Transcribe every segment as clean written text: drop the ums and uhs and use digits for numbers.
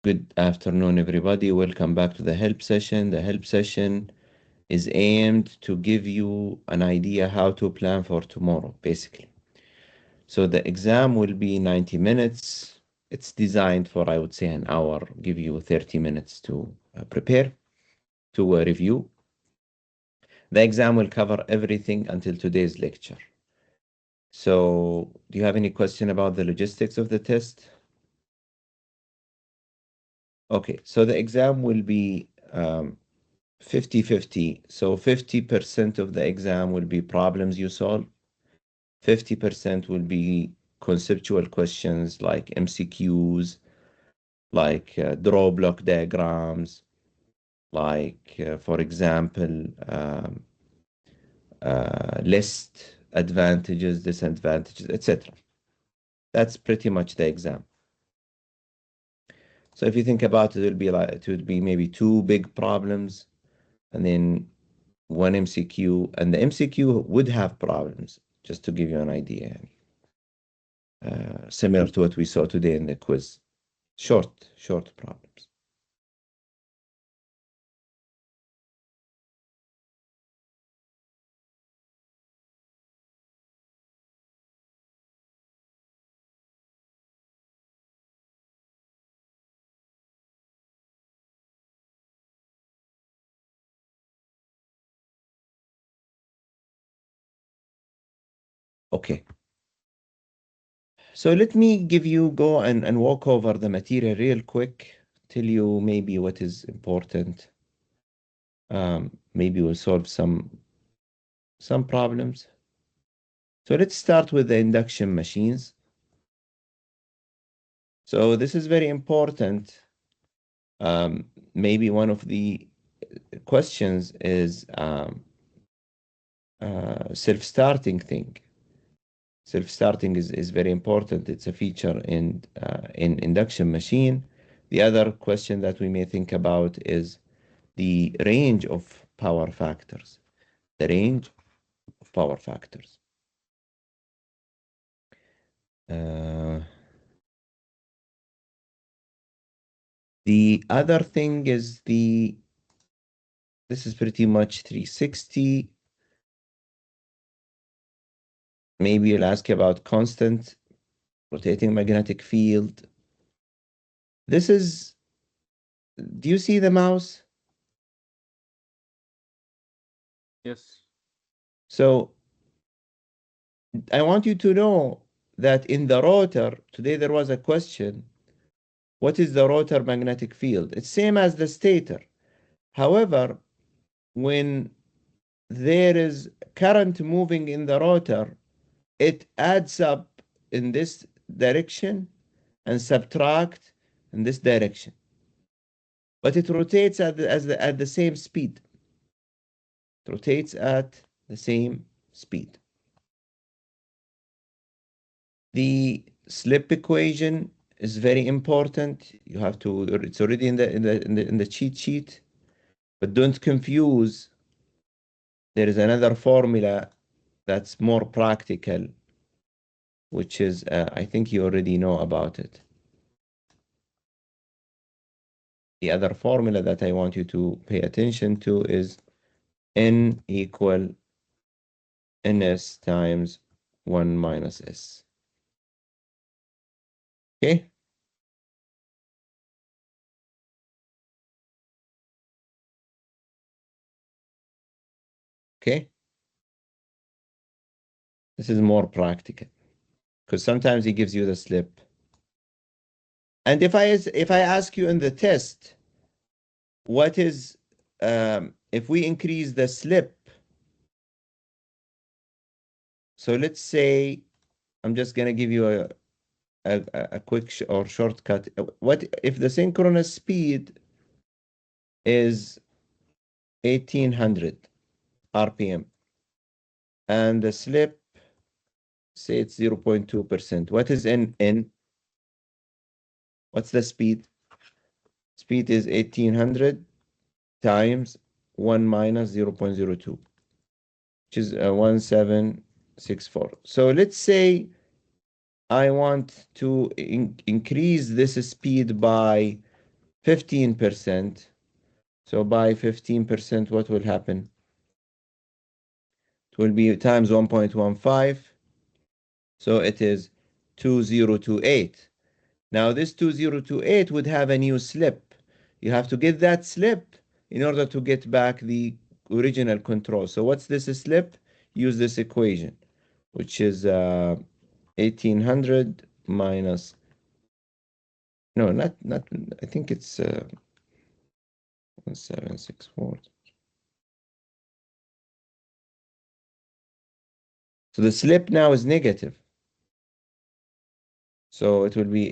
Good afternoon, everybody. Welcome back to the help session. The help session is aimed to give you an idea how to plan for tomorrow, basically. So the exam will be 90 minutes. It's designed for, I would say, an hour, give you 30 minutes to prepare, to review. The exam will cover everything until today's lecture. So do you have any question about the logistics of the test? Okay, so the exam will be 50-50. So 50% of the exam will be problems you solve. 50% will be conceptual questions like MCQs, like draw block diagrams, like, for example, list advantages, disadvantages, etc. That's pretty much the exam. So if you think about it, it would be maybe two big problems and then one MCQ, and the MCQ would have problems, just to give you an idea, similar to what we saw today in the quiz. Short problems. Okay. So let me go and walk over the material real quick, tell you maybe what is important. Maybe we'll solve some problems. So let's start with the induction machines. So this is very important. Maybe one of the questions is self-starting thing. Self-starting is very important. It's a feature in induction machine. The other question that we may think about is the range of power factors. The range of power factors. The other thing is this is pretty much 360. Maybe you'll ask about constant rotating magnetic field. This is, do you see the mouse? Yes. So I want you to know that in the rotor, today there was a question, what is the rotor magnetic field? It's same as the stator. However, when there is current moving in the rotor, it adds up in this direction and subtract in this direction. But it rotates at the same speed. It rotates at the same speed. The slip equation is very important. You have to, it's already in the cheat sheet, but don't confuse. There is another formula that's more practical, which is, I think you already know about it. The other formula that I want you to pay attention to is N equal NS times 1 minus S. Okay? Okay? This is more practical because sometimes he gives you the slip. And if I ask you in the test, what is if we increase the slip? So let's say I'm just gonna give you a quick or shortcut. What if the synchronous speed is 1800 RPM and the slip, say it's 0.2%? What is N? What's the speed? Speed is 1800 times 1 minus 0.02, which is 1764. So let's say I want to increase this speed by 15%. So by 15%, what will happen? It will be times 1.15. So it is 2028. Now this 2028 would have a new slip. You have to get that slip in order to get back the original control. So what's this slip? Use this equation, which is 1800 minus, no, not, I think it's 1764. So the slip now is negative. So it will be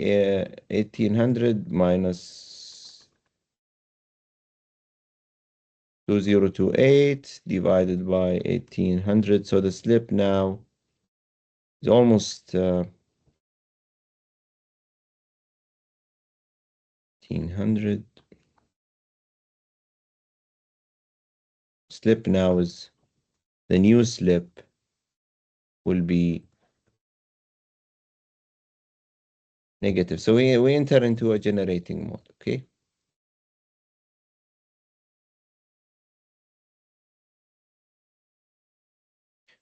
1800 minus 2028 divided by 1800. So the slip now is almost 1800. Slip now is, the new slip will be negative. So we enter into a generating mode, okay?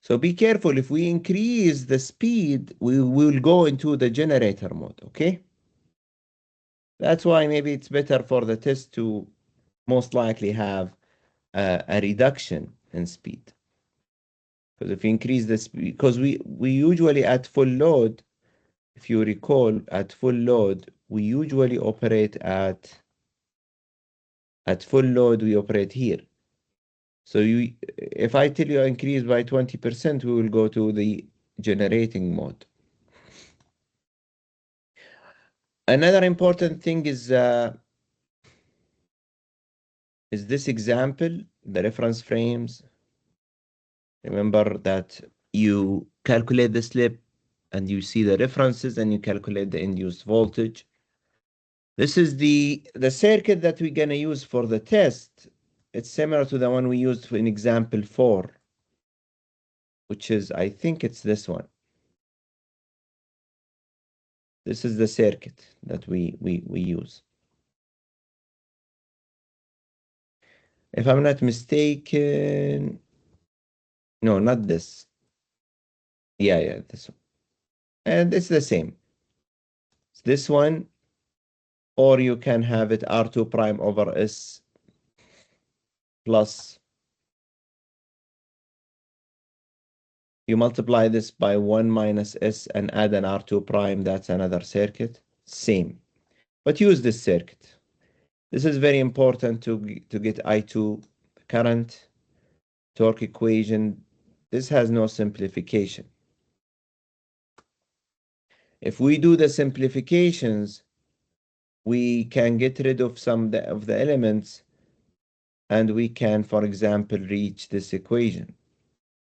So be careful, if we increase the speed, we will go into the generator mode, okay? That's why maybe it's better for the test to most likely have a reduction in speed. Because if you increase the speed, because we usually at full load, if you recall, at full load, we usually operate at full load, we operate here. So if I tell you increase by 20%, we will go to the generating mode. Another important thing is this example, the reference frames. Remember that you calculate the slip and you see the references and you calculate the induced voltage. This is the circuit that we're going to use for the test. It's similar to the one we used in example 4, which is, I think it's this one. This is the circuit that we use. If I'm not mistaken, no, not this. Yeah, this one. And it's the same. It's this one, or you can have it R2 prime over S plus, you multiply this by 1 minus S and add an R2 prime, that's another circuit. Same. But use this circuit. This is very important to get I2 current, torque equation. This has no simplification. If we do the simplifications, we can get rid of some of the elements, and we can, for example, reach this equation.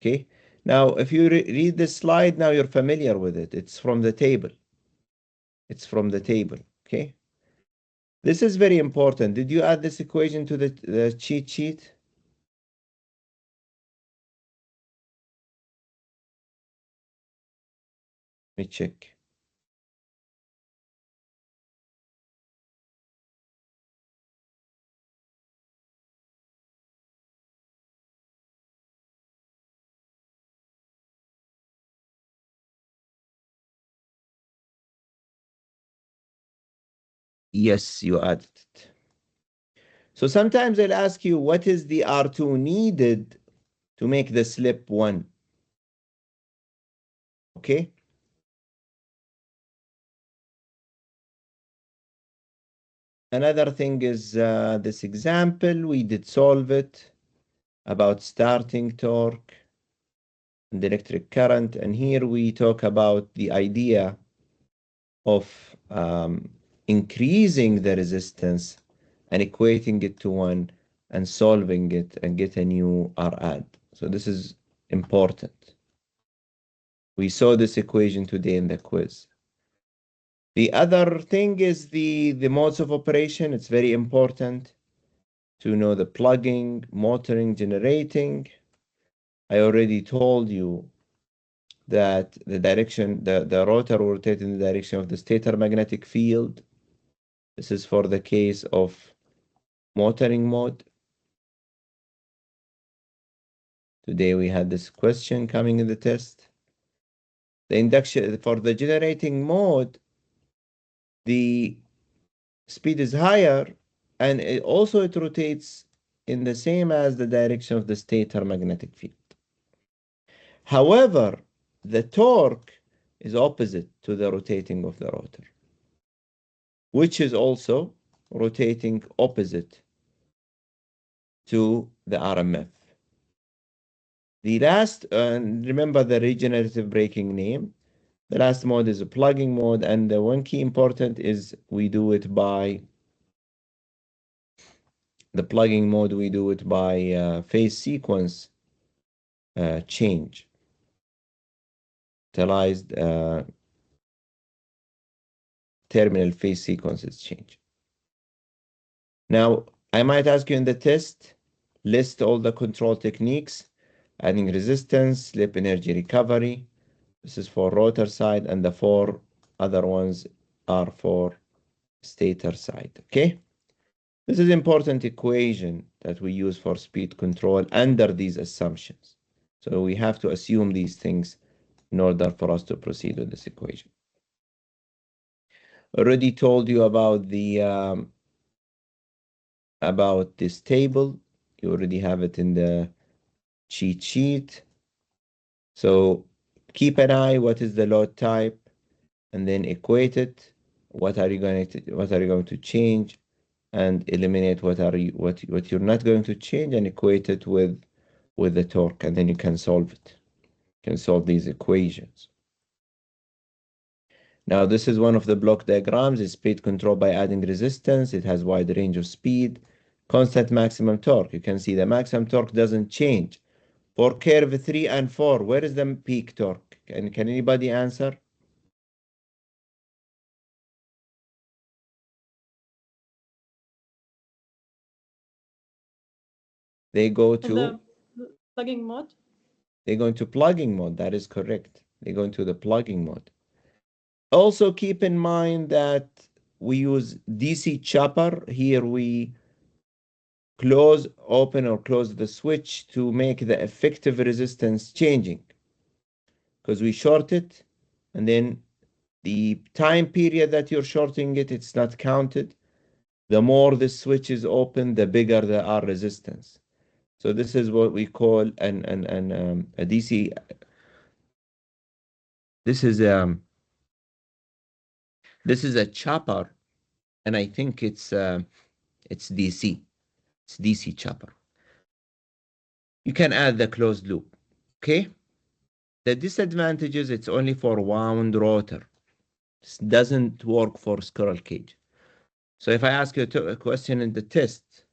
Okay. Now, if you read this slide, now you're familiar with it. It's from the table. It's from the table. Okay. This is very important. Did you add this equation to the cheat sheet? Let me check. Yes, you added it. So sometimes I'll ask you, what is the R2 needed to make the slip 1? Okay. Another thing is this example, we did solve it about starting torque and electric current. And here we talk about the idea of increasing the resistance and equating it to 1 and solving it and get a new Rad. So this is important. We saw this equation today in the quiz. The other thing is the modes of operation. It's very important to know the plugging, motoring, generating. I already told you that the direction, the rotor will rotate in the direction of the stator magnetic field. This is for the case of motoring mode. Today we had this question coming in the test. The induction for the generating mode, the speed is higher, and it rotates in the same as the direction of the stator magnetic field. However, the torque is opposite to the rotating of the rotor, which is also rotating opposite to the RMF. The last, remember the regenerative braking name. The last mode is a plugging mode, and the one key important is we do it by the plugging mode. We do it by phase sequence change. Utilized terminal phase sequences change. Now, I might ask you in the test, list all the control techniques, adding resistance, slip energy recovery. This is for rotor side, and the 4 other ones are for stator side, okay? This is important equation that we use for speed control under these assumptions. So we have to assume these things in order for us to proceed with this equation. Already told you about this table. You already have it in the cheat sheet. So keep an eye, what is the load type, and then equate it. What are you going to change, and eliminate what you're not going to change, and equate it with the torque, and then you can solve it. You can solve these equations. Now, this is one of the block diagrams. It's speed control by adding resistance. It has wide range of speed, constant maximum torque. You can see the maximum torque doesn't change. For curve 3 and 4, where is the peak torque? Can anybody answer? They go to the plugging mode. They go into plugging mode. That is correct. They go into the plugging mode. Also keep in mind that we use DC chopper. Here we open or close the switch to make the effective resistance changing, because we short it, and then the time period that you're shorting it, it's not counted. The more the switch is open, the bigger the R resistance. So this is what we call a DC. This is a chopper, and I think it's DC. It's DC chopper. You can add the closed loop. Okay. The disadvantages, it's only for wound rotor. This doesn't work for squirrel cage. So if I ask you a question in the test,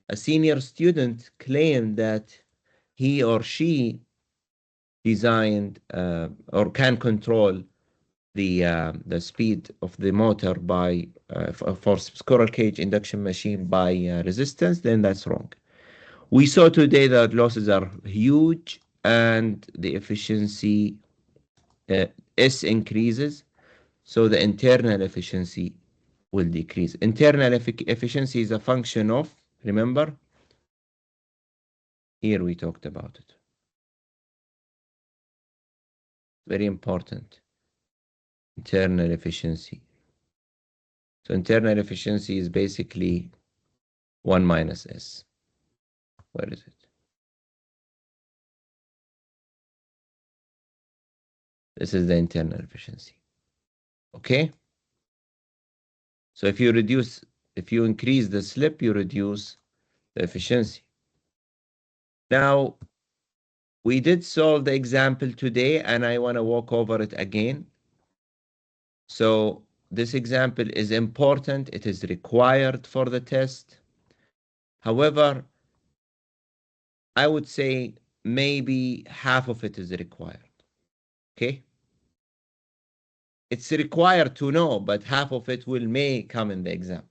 a senior student claimed that he or she designed or can control the speed of the motor by for squirrel cage induction machine by resistance, then that's wrong. We saw today that losses are huge and the efficiency S increases, so the internal efficiency will decrease. Internal efficiency is a function of, remember? Here we talked about it. Very important. Internal efficiency. So internal efficiency is basically 1 minus S. Where is it? This is the internal efficiency. Okay? So if you increase the slip, you reduce the efficiency. Now, we did solve the example today, and I want to walk over it again. So this example is important. It is required for the test. However, I would say maybe half of it is required. Okay? It's required to know, but half of it may come in the exam.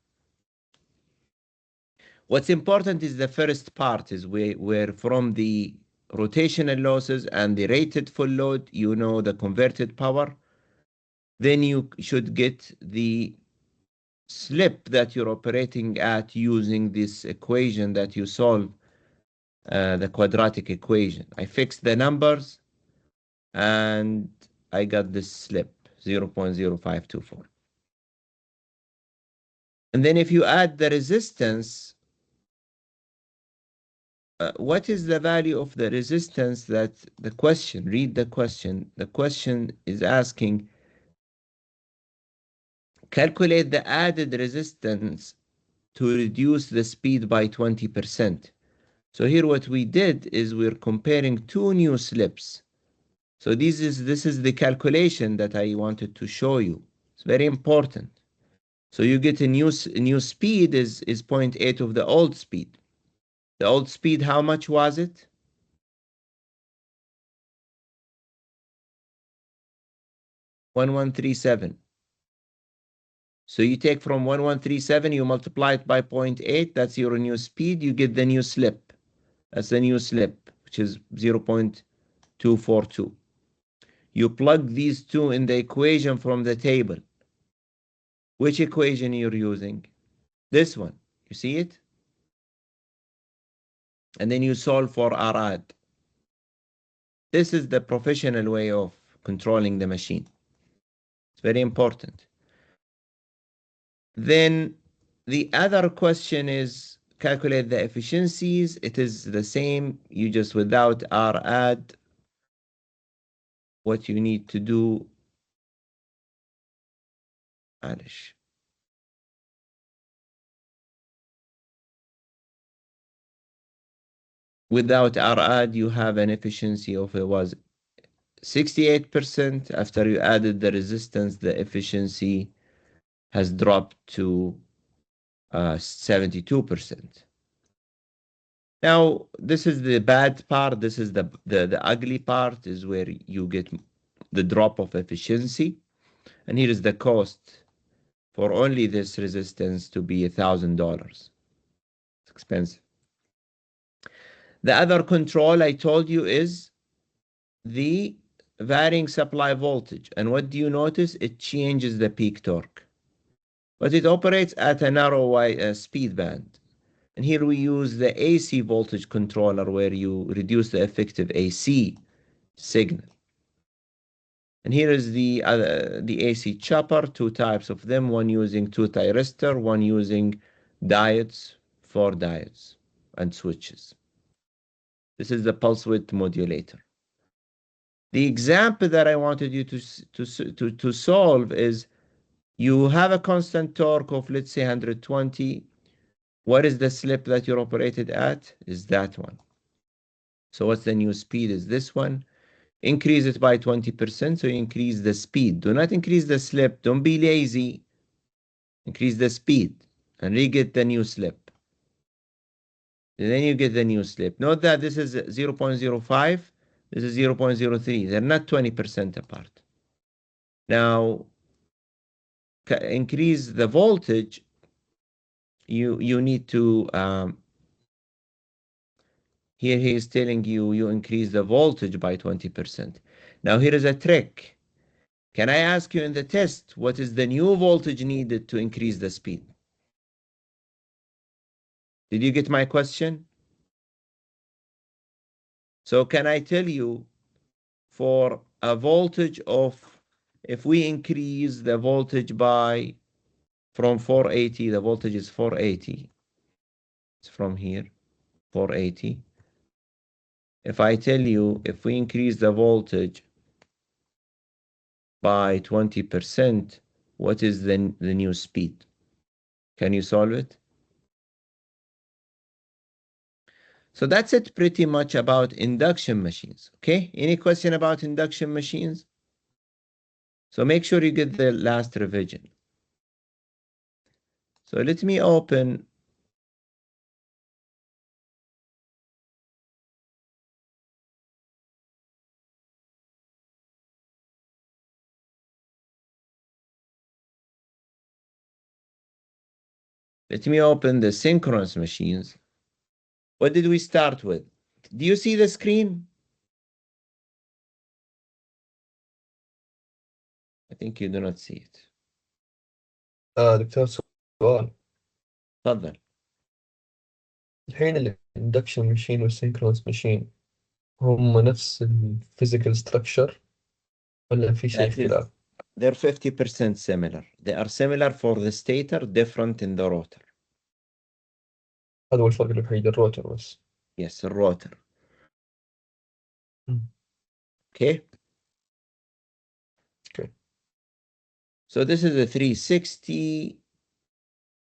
What's important is the first part, is where from the rotational losses and the rated full load, you know the converted power. Then you should get the slip that you're operating at using this equation that you solve, the quadratic equation. I fixed the numbers and I got this slip, 0.0524. And then if you add the resistance, what is the value of the resistance that the question, read the question. The question is asking, calculate the added resistance to reduce the speed by 20%. So here what we did is we're comparing two new slips. So this is the calculation that I wanted to show you. It's very important. So you get a new speed is 0.8 of the old speed. The old speed, how much was it? .1137. So you take from 1137, you multiply it by 0.8, that's your new speed, you get the new slip. That's the new slip, which is 0.242. You plug these two in the equation from the table. Which equation you're using? This one. You see it? And then you solve for Arad. This is the professional way of controlling the machine. It's very important. Then the other question is calculate the efficiencies. It is the same. You just without Arad, what you need to do. Without Arad, you have an efficiency of it was 68%. After you added the resistance, the efficiency has dropped to 72%. Now, this is the bad part. This is the ugly part, is where you get the drop of efficiency. And here is the cost for only this resistance to be $1,000. It's expensive. The other control I told you is the varying supply voltage. And what do you notice? It changes the peak torque. But it operates at a narrow speed band. And here we use the AC voltage controller, where you reduce the effective AC signal. And here is the AC chopper, two types of them, one using two thyristor, one using diodes, 4 diodes and switches. This is the pulse width modulator. The example that I wanted you to solve is, you have a constant torque of, let's say, 120. What is the slip that you're operated at? Is that one. So what's the new speed? Is this one. Increase it by 20%, so you increase the speed. Do not increase the slip. Don't be lazy. Increase the speed and re-get the new slip. And then you get the new slip. Note that this is 0.05, this is 0.03. They're not 20% apart. Now, increase the voltage. You need to, here he is telling you increase the voltage by 20%. Now here is a trick. Can I ask you in the test, what is the new voltage needed to increase the speed? Did you get my question? So can I tell you, for a voltage of, if we increase the voltage by, from 480, the voltage is 480. It's from here, 480. If I tell you, if we increase the voltage by 20%, what is the new speed? Can you solve it? So that's it pretty much about induction machines. Okay, any question about induction machines? So make sure you get the last revision. So let me open the synchronous machines. What did we start with? Do you see the screen? I think you do not see it. دكتور سؤال. تفضل. الحين الاندكشن ماشين والسينكرونس ماشين هم نفس الفيزيكال ستراكشر ولا في شيء That is, اختلاف؟ they're 50% similar. They are similar for the stator, different in the rotor. هذا هو الفرق الوحيد، الروتر بس. Yes, rotor. Mm. Okay. Okay. So this is a 360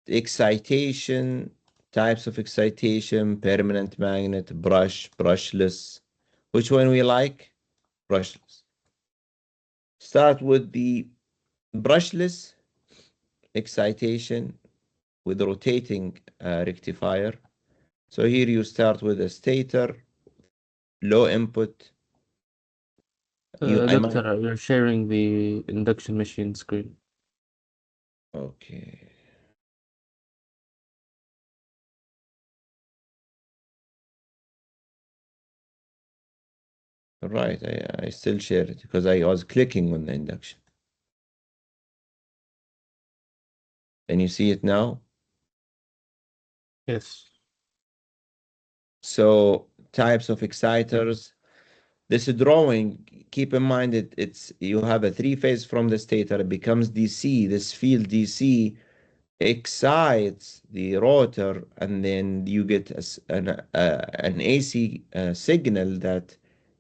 excitation, types of excitation, permanent magnet, brush, brushless. Which one we like? Brushless. Start with the brushless excitation with rotating rectifier. So here you start with a stator, low input. Doctor, you're sharing the induction machine screen. Okay. Right, I still share it because I was clicking on the induction. Can you see it now? Yes. So types of exciters. This drawing, keep in mind it's you have a three-phase from the stator, it becomes DC. This field DC excites the rotor, and then you get an AC signal that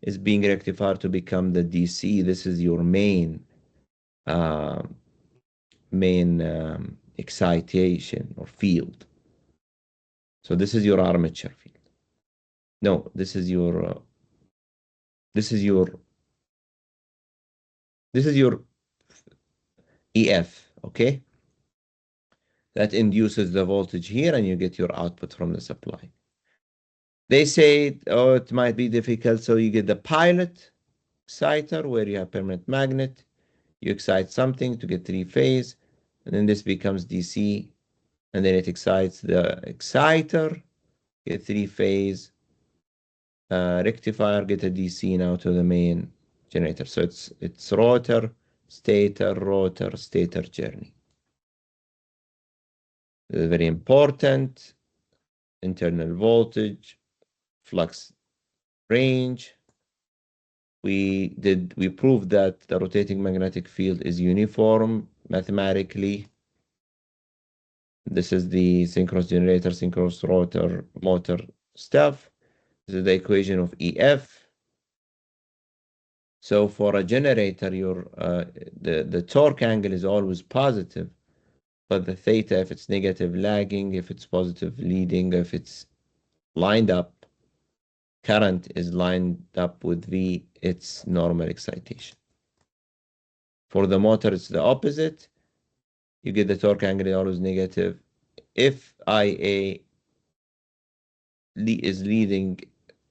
is being rectified to become the DC. This is your main excitation or field. So this is your armature field. No, this is your EF, okay? That induces the voltage here, and you get your output from the supply. They say, oh, it might be difficult, so you get the pilot exciter where you have permanent magnet. You excite something to get three-phase, and then this becomes DC, and then it excites the exciter, get three-phase, rectifier, get a DC now to the main generator. So it's rotor, stator journey. Very important. Internal voltage, flux range. We proved that the rotating magnetic field is uniform mathematically. This is the synchronous generator, synchronous rotor, motor stuff. This is the equation of EF. So for a generator, the torque angle is always positive, but the theta, if it's negative, lagging, if it's positive, leading, if it's lined up, current is lined up with V, it's normal excitation. For the motor, it's the opposite. You get the torque angle always negative. If IA is leading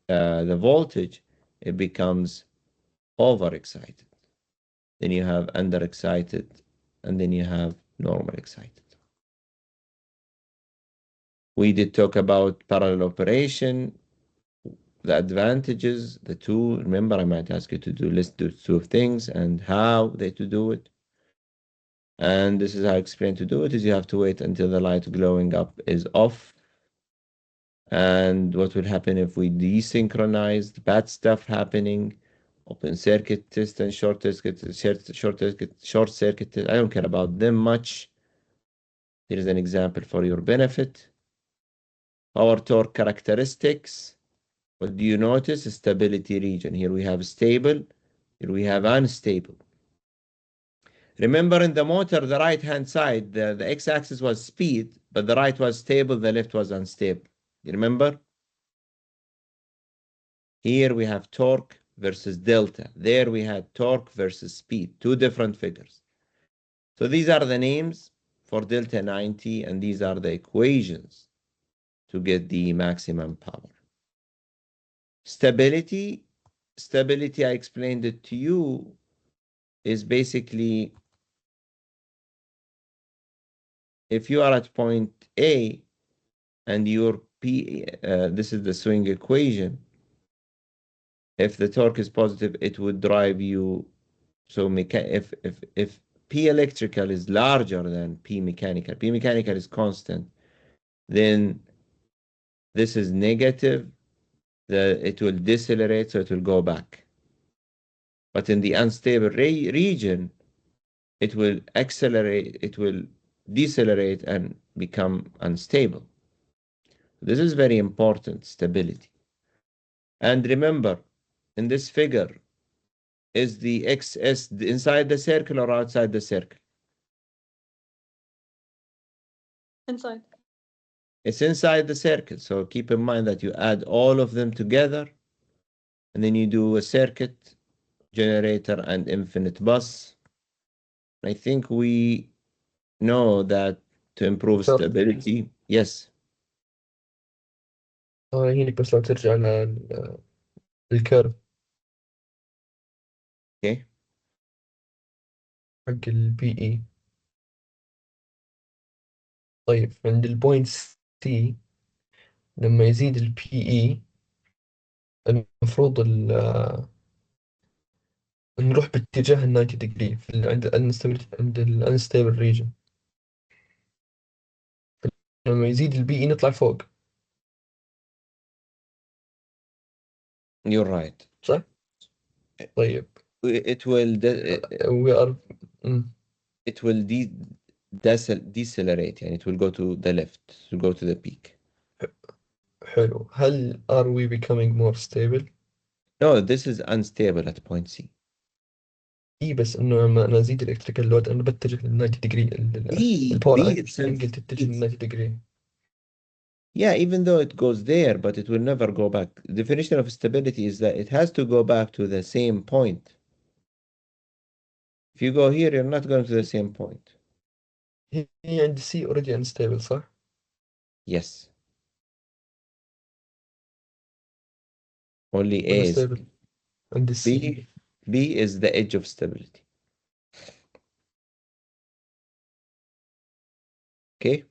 the voltage, it becomes overexcited. Then you have underexcited, and then you have normal excited. We did talk about parallel operation, the advantages, the two. Remember, I might ask you to list the two things and how they to do it. And this is how I explain to do it, is you have to wait until the light glowing up is off. And what will happen if we desynchronize, the bad stuff happening, open circuit test and short circuit test. I don't care about them much. Here is an example for your benefit. Power torque characteristics. What do you notice? Stability region. Here we have stable, here we have unstable. Remember, in the motor, the right-hand side, the x-axis was speed, but the right was stable, the left was unstable. You remember? Here we have torque versus delta. There we had torque versus speed, two different figures. So these are the names for delta 90, and these are the equations to get the maximum power. Stability, I explained it to you, is basically if you are at point A and your P, this is the swing equation. If the torque is positive, it would drive you. So if P electrical is larger than P mechanical, P mechanical is constant, then this is negative, it will decelerate, so it will go back. But in the unstable region, it will accelerate, it will decelerate and become unstable. This is very important, stability. And remember, in this figure, is the XS inside the circle or outside the circle? Inside. It's inside the circle. So keep in mind that you add all of them together, and then you do a circuit, generator, and infinite bus. I think we know that to improve Sure. stability. Yes. هنا بس لو ترجع للكيرف Okay. حق البي اي. طيب عند البوينت سي لما يزيد البي اي المفروض نروح باتجاه ال 90 degree عند ال unstable region. لما يزيد البي اي نطلع فوق. You're right. صح؟ طيب It will we are it will decelerate, and it will go to the left, to go to the peak. حلو. هل are we becoming more stable؟ No, this is unstable at point C. اي بس انه لما انا ازيد الالكتريكال لود انا بتجه لل 90 degree الباور انجل تتجه لل 90 degree. Yeah, even though it goes there, but it will never go back. The definition of stability is that it has to go back to the same point. If you go here, you're not going to the same point. هي عند سي already unstable صح؟ Yes. Only A ولا is stable عند السي. B is the edge of stability. Okay.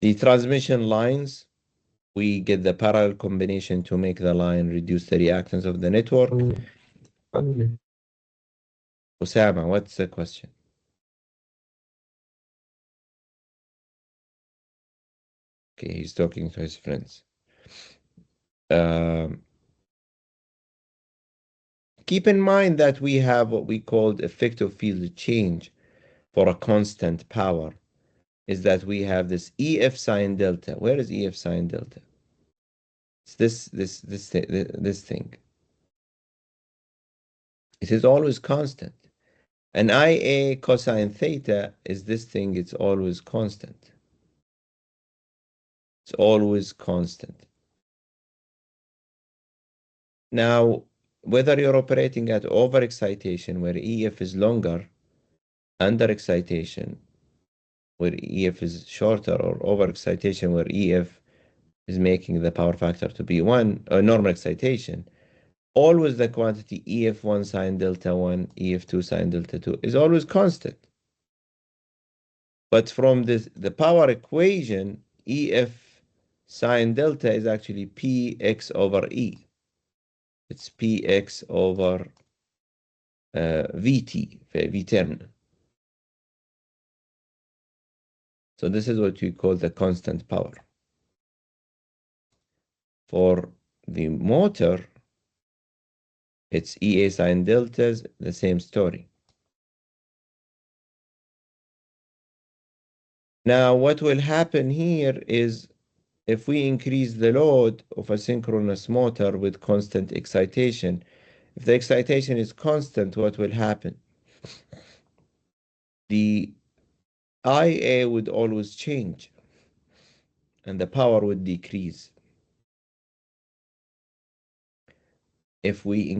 The transmission lines, we get the parallel combination to make the line reduce the reactance of the network. Osama, what's the question? Okay, he's talking to his friends. Keep in mind that we have what we called effective field change for a constant power, is that we have this EF sine delta. Where is EF sine delta? It's this thing. It is always constant. And IA cosine theta is this thing, it's always constant. It's always constant. Now, whether you're operating at overexcitation where EF is longer, underexcitation where EF is shorter, or overexcitation where EF is making the power factor to be 1, or normal excitation, always the quantity EF1 sine delta 1, EF2 sine delta 2 is always constant. But from the power equation, EF sine delta is actually Px over E. It's Px over Vt, V terminal. So this is what we call the constant power. For the motor, it's EA sine deltas, the same story. Now, what will happen here is if we increase the load of a synchronous motor with constant excitation, if the excitation is constant, what will happen? The IA would always change and the power would decrease. If we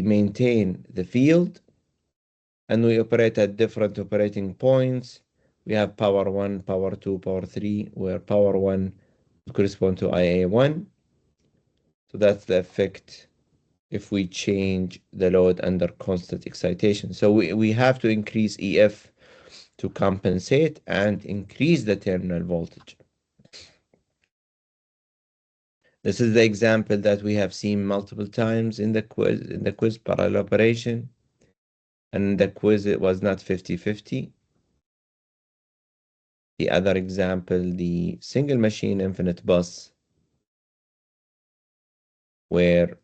maintain the field and we operate at different operating points, we have power 1, power 2, power 3, where power 1 would correspond to IA1. So that's the effect if we change the load under constant excitation. So we have to increase EF to compensate and increase the terminal voltage. This is the example that we have seen multiple times in the quiz parallel operation. And the quiz, it was not 50-50. The other example, the single machine infinite bus, where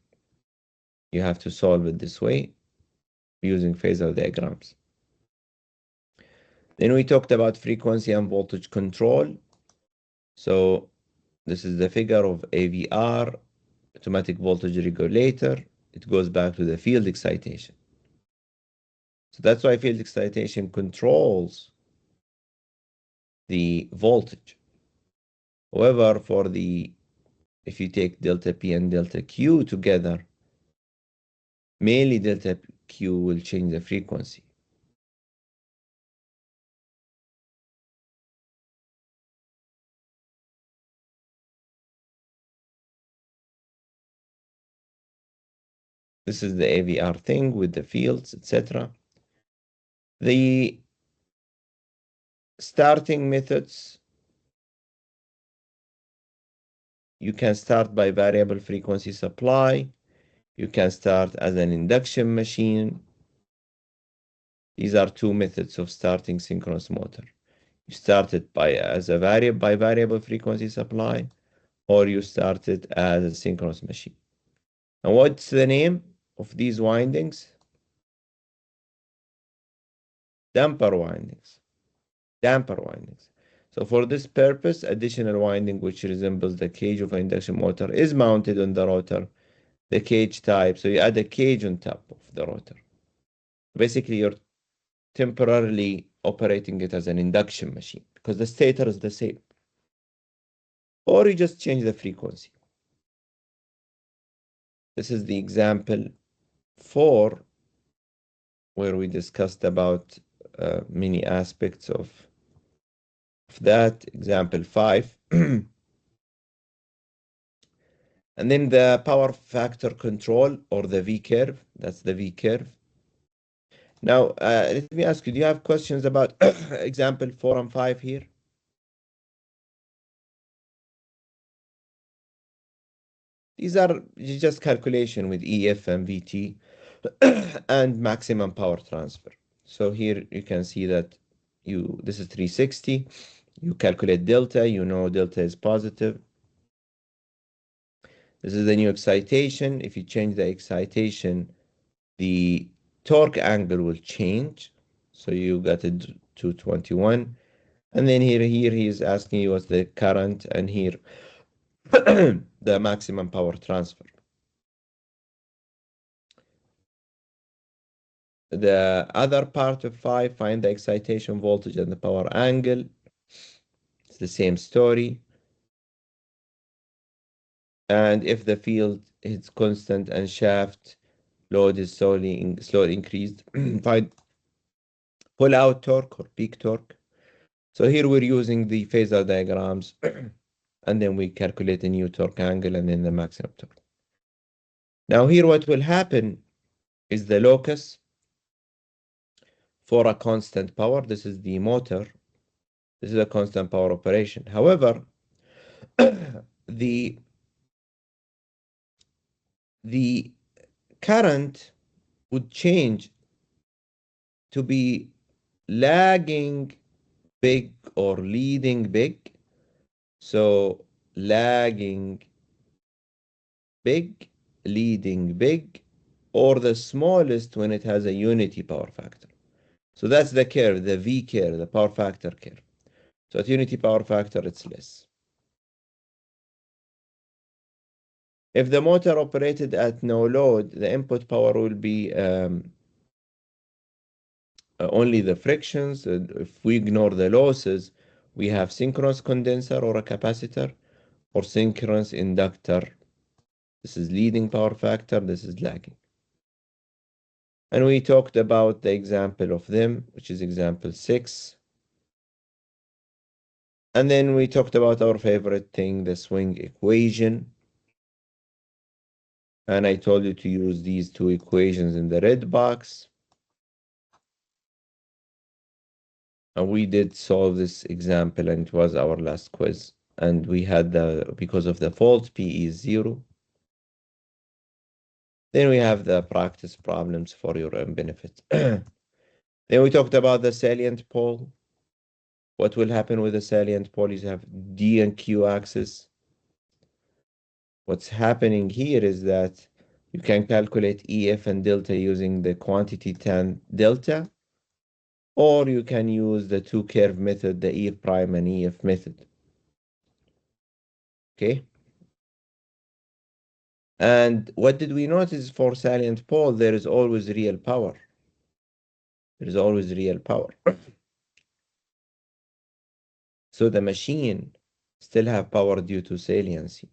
you have to solve it this way using phasor diagrams. Then we talked about frequency and voltage control. So this is the figure of AVR, automatic voltage regulator. It goes back to the field excitation. So that's why field excitation controls the voltage. However, if you take delta P and delta Q together, mainly delta Q will change the frequency. This is the AVR thing with the fields, etc. The starting methods, you can start by variable frequency supply. You can start as an induction machine. These are two methods of starting synchronous motor. You start it as a variable frequency supply, or you start it as a synchronous machine. And what's the name of these windings? Damper windings. Damper windings. So for this purpose, additional winding which resembles the cage of an induction motor is mounted on the rotor, the cage type. So you add a cage on top of the rotor. Basically, you're temporarily operating it as an induction machine because the stator is the same. Or you just change the frequency. This is the example 4, where we discussed about many aspects of that. Example 5. And then the power factor control, or the V curve. That's the V curve. Now, let me ask you, do you have questions about example 4 and 5 here? These are just calculation with EF and VT and maximum power transfer. So here you can see that this is 360. You calculate delta, you know delta is positive. This is the new excitation. If you change the excitation, the torque angle will change. So you got it to 21. And then here he is asking you what's the current, and here the maximum power transfer. The other part of 5, find the excitation voltage and the power angle. It's the same story. And if the field is constant and shaft load is slowly increased, find pull out torque or peak torque. So here we're using the phasor diagrams, and then we calculate the new torque angle and then the maximum torque. Now here what will happen is the locus for a constant power. This is the motor. This is a constant power operation. However, the current would change to be lagging big or leading big. So lagging big, leading big, or the smallest when it has a unity power factor. So that's the curve, the V curve, the power factor curve. So at unity power factor, it's less. If the motor operated at no load, the input power will be only the frictions. If we ignore the losses, we have synchronous condenser or a capacitor, or synchronous inductor. This is leading power factor, this is lagging. And we talked about the example of them, which is example 6. And then we talked about our favorite thing, the swing equation. And I told you to use these two equations in the red box. And we did solve this example, and it was our last quiz. And we had because of the fault, P is 0. Then we have the practice problems for your own benefit. Then we talked about the salient pole. What will happen with the salient pole is you have D and Q axis. What's happening here is that you can calculate EF and delta using the quantity tan delta, or you can use the two curve method, the EF prime and EF method. Okay. And what did we notice for salient pole? There is always real power. There is always real power. So the machine still have power due to saliency.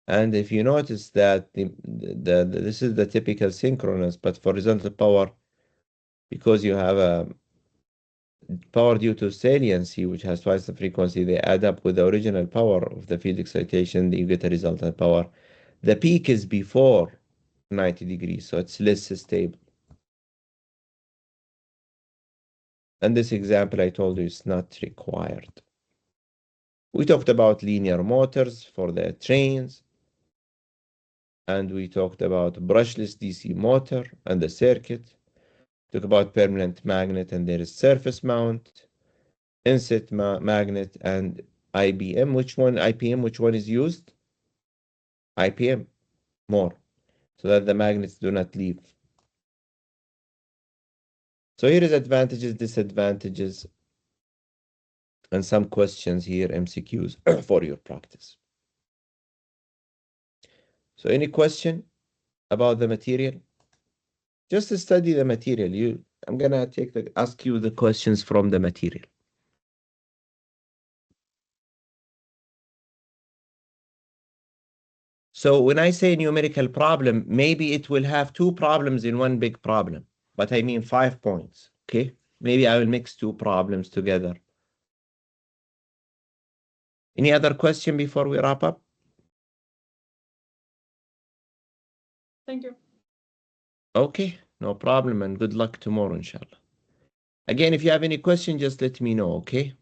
And if you notice that this is the typical synchronous, but for horizontal power, because you have a power due to saliency, which has twice the frequency, they add up with the original power of the field excitation, you get a resultant power. The peak is before 90 degrees, so it's less stable. And this example I told you is not required. We talked about linear motors for the trains. And we talked about brushless DC motor and the circuit. Talk about permanent magnet and there is surface mount, inset magnet and IBM. Which one? IPM, which one is used? IPM more, so that the magnets do not leave. So here is advantages, disadvantages, and some questions here, MCQs for your practice. So any question about the material? Just to study the material. I'm gonna ask you the questions from the material. So when I say numerical problem, maybe it will have two problems in one big problem, but I mean 5 points, okay? Maybe I will mix two problems together. Any other question before we wrap up? Thank you. Okay, no problem, and good luck tomorrow, inshallah. Again, if you have any question, just let me know, okay?